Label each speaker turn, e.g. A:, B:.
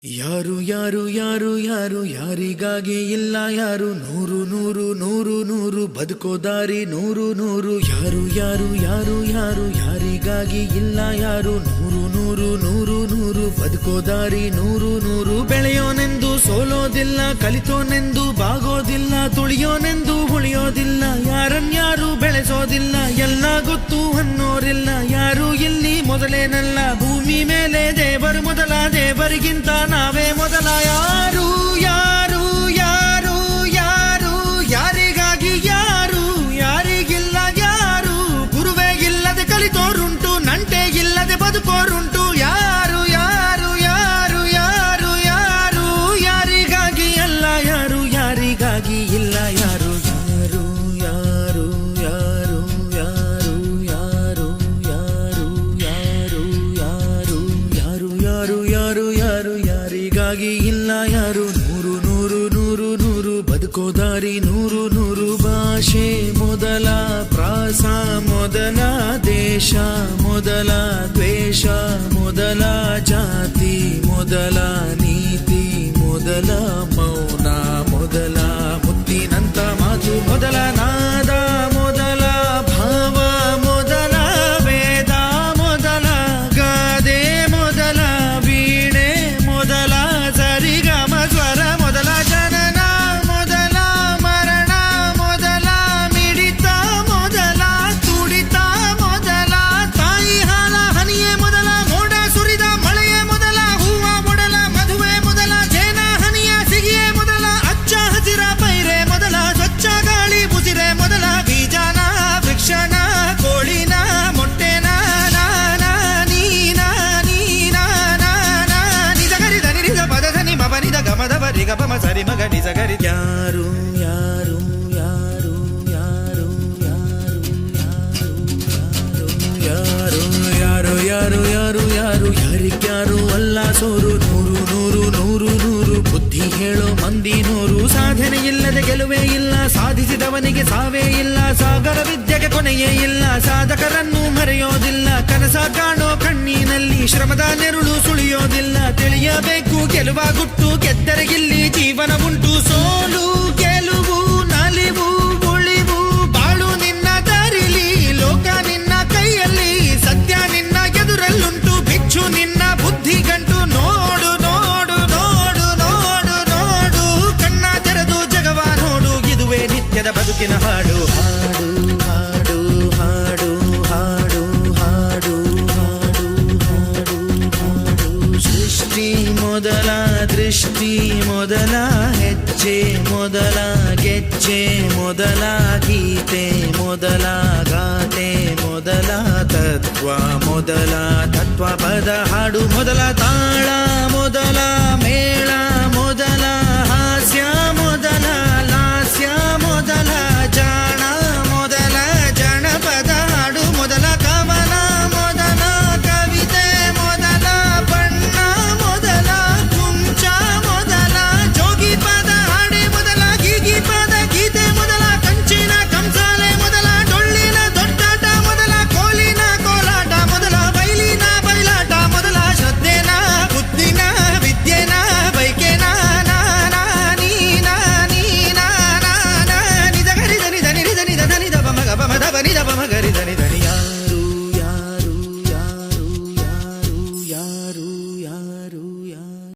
A: ಯಾರು ಯಾರು ಯಾರು ಯಾರು ಯಾರಿಗಾಗಿ ಇಲ್ಲ ಯಾರು ನೂರು ನೂರು ನೂರು ನೂರು ಬದುಕೋ ದಾರಿ ನೂರು ನೂರು ಯಾರು ಯಾರು ಯಾರು ಯಾರು ಯಾರಿಗಾಗಿ ಇಲ್ಲ ಯಾರು ನೂರು ನೂರು ನೂರು ನೂರು ಬದುಕೋ ದಾರಿ ನೂರು ನೂರು ಬೆಳೆಯೋನೆಂದು ಸೋಲೋದಿಲ್ಲ ಕಲಿತೋನೆಂದು ಬಾಗೋದಿಲ್ಲ ತುಳಿಯೋನೆಂದು ಉಳಿಯೋದಿಲ್ಲ ಯಾರನ್ಯಾರು ಬೆಳೆಸೋದಿಲ್ಲ ಎಲ್ಲ ಗೊತ್ತು ಅನ್ನೋರಿಲ್ಲ ಯಾರು ಇಲ್ಲಿ ಮೊದಲೇನಲ್ಲ ಭೂಮಿ ಮೇಲೆ ದೇವರು ಮೊದಲ ದೇವರಿಗಿಂತ ನಾವೇ ಮೊದಲ ಯಾರು ಯಾರು ಯಾರು ಯಾರು ಯಾರಿಗಾಗಿ ಯಾರು ಯಾರಿಗಿಲ್ಲ ಯಾರು ಗುರುವೇ ಇಲ್ಲದೆ ಕಲಿತೋರುಂಟು ನಂಟೆ ಇಲ್ಲದೆ ಬದುಕೋರುಂಟು ಯಾರು ಯಾರು ಯಾರು ಯಾರು ಯಾರು ಯಾರಿಗಾಗಿ ಅಲ್ಲ ಯಾರು ಯಾರಿಗಾಗಿ ಇಲ್ಲ ಯಾರು ಯಾರು ಯಾರು ಯಾರು ಯಾರು ಯಾರು ಯಾರು ಯಾರು ಯಾರು ಯಾರು ಯಾರು ಯಾರು ಯಾರಿಗಾಗಿ ಇಲ್ಲ ಯಾರು ನೂರು ನೂರು ನೂರು ನೂರು ಬದುಕೋ ದಾರಿ ನೂರು ನೂರು ಭಾಷೆ ಮೊದಲ ಪ್ರಾಸ ಮೊದಲ ದೇಶ ಮೊದಲ ದ್ವೇಷ ಮೊದಲ ಜಾತಿ ಮೊದಲ ನೀತಿ ಮೊದಲ ಮೌನ ಮೊದಲ ಮುತ್ತಿನಂತ ಮಾತು ಮೊದಲ ನಾದ ಮೊದಲ ಭಾವ ಮೊದಲ ವೇದ ಮೊದಲ ಗಾದೆ ಮೊದಲ ವೀಣೆ ಮೊದಲ ಸರಿಗಮ ಸ್ವರ ಮೊದಲ ಜನನ ಮೊದಲ ಮರಣ ಮೊದಲ ಮಿಡಿತ ಮೊದಲ ತುಡಿತ ಮೊದಲ ತಾಯಿ ಹಾಲ ಹನಿಯೇ ಮೊದಲ ಮೋಡ ಸುರಿದ ಮಳೆಯೇ ಮೊದಲ ಹೂವ ಮೊದಲ ಮದುವೆ ಮೊದಲ ಜೇನ ಹನಿಯ ಸಿಗಿಯೇ ಮೊದಲ ಅಚ್ಚ ಹಸಿರ ಪೈರೆ ಮೊದಲ ಸ್ವಚ್ಛ ಗಾಳಿ ಉಸಿರೆ ಮೊದಲ ಬೀಜನ ವೃಕ್ಷನ ಕೋಳಿನ ಮೊಟ್ಟೆನ ನಾನ ನೀನ ನೀನ ನಿಜಗರಿದ ನಿರಿದ ಪದದ ನಿಮ ಬನಿದ ಗಮದ ಬರಿಗ ಪಮ ಸರಿ ಮಗ ನಿಜಗರಿ ಯಾರು ಯಾರು ಯಾರು ಯಾರು ಯಾರು ಯಾರು ಯಾರು ಯಾರು ಯಾರು ಯಾರಿಗ್ಯಾರು ಅಲ್ಲ ಸೋರು ನೂರು ನೂರು ನೂರು ನೂರು ಬುದ್ಧಿ ಹೇಳೋ ಮಂದಿ ನೂರು ಸಾಧನೆ ಇಲ್ಲದೆ ಗೆಲುವೇ ಇಲ್ಲ ಸಾಧಿಸಿದವನಿಗೆ ಸಾವೇ ಇಲ್ಲ ಸಾಗರ ವಿದ್ಯೆಗೆ ಕೊನೆಯೇ ಇಲ್ಲ ಸಾಧಕರನ್ನು ಮರೆಯೋದಿಲ್ಲ ಕನಸ ಕಾಣೋ ಕಣ್ಣಿನಲ್ಲಿ ಶ್ರಮದ ನೆರುಳು ಸುಳಿಯೋದಿಲ್ಲ ತಿಳಿಯಬೇಕು ಗೆಲುವ ಗುಟ್ಟು ಗೆದ್ದರೆಗಿಲ್ಲಿ ಜೀವನ ಉಂಟು ಸೋಲು ಗೆಲುವು ನಲಿವು ಉಳಿವು ಬಾಳು ನಿನ್ನ ದಾರಿಲಿ ಲೋಕ ನಿನ್ನ ಕೈಯಲ್ಲಿ ಸತ್ಯ ನಿನ್ನ ಎದುರಲ್ಲುಂಟು ಭಿಕ್ಷು ನಿನ್ನ ಬುದ್ಧಿ ಗಂಟು ನೋಡು ನೋಡು ನೋಡು ನೋಡು ನೋಡು ಕಣ್ಣ ತೆರೆದು ಜಗವ ನೋಡು ಇದುವೇ ನಿತ್ಯದ ಬದುಕಿನ ಹಾಡು ಹಾಡು ಹಾಡು ಹಾಡು ಹಾಡು ಹಾಡು ಹಾಡು ಹಾಡು ಸೃಷ್ಟಿ ಮೊದಲ ದೃಷ್ಟಿ ಮೊದಲ ಹೆಜ್ಜೆ ಮೊದಲ ಗೆಜ್ಜೆ ಮೊದಲ ಗೀತೆ ಮೊದಲ ಗಾತೆ ಮೊದಲ ತತ್ವ ಮೊದಲ ತತ್ವ ಪದ ಹಾಡು ಮೊದಲ ತಾಳ